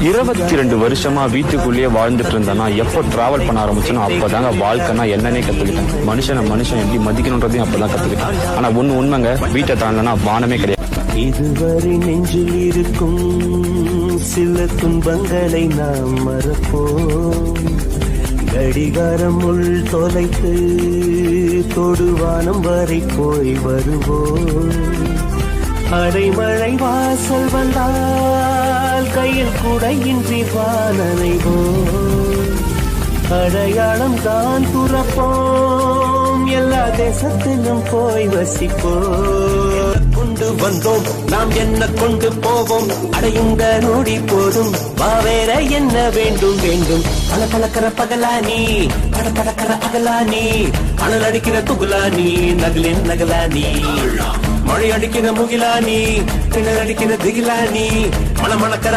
22 வருஷமா வீட்டுக்குள்ளேயே வாழ்ந்துட்டு இருந்தேன்னா எப்போ டிராவல் பண்ண ஆரம்பிச்சோன்னா அப்பதாங்க வாழ்க்கைனா என்னன்னே கத்துக்கிட்டேன். மனுஷன் எப்படி மதிக்கணுன்றதையும் அப்பதான் கத்துக்கிட்டேன். ஆனா உண்மைங்க, வீட்டை தாண்டனா வானமே கிடையாது. இதுவரை நெஞ்சில் இருக்கும் சில துன்பங்களை நாம் மறப்போம். கடிகாரம் உள் தொலைத்து தொடுவானம் வரை போய் வருவோம். அடைமழை வாசல் வந்தால் கையில் குடையின்றி வானனைவோம். அடையாளம் தான் துறப்போம், எல்லா தேசத்திலும் போய் வசிப்போம். கொண்டு வந்தோம் நாம் என்ன கொண்டு போவோம், அடையுங்க நோடி போதும் வேற என்ன வேண்டும் வேண்டும். பல பழக்கிற பகலானி பட படக்கிற அகலானி, அனல் அடிக்கிற துகுலானி நகலின் நகலானி, மழை அடிக்கிற முகிலானி கிணறு அடிக்கிற திகிலானி, மணமணக்கிற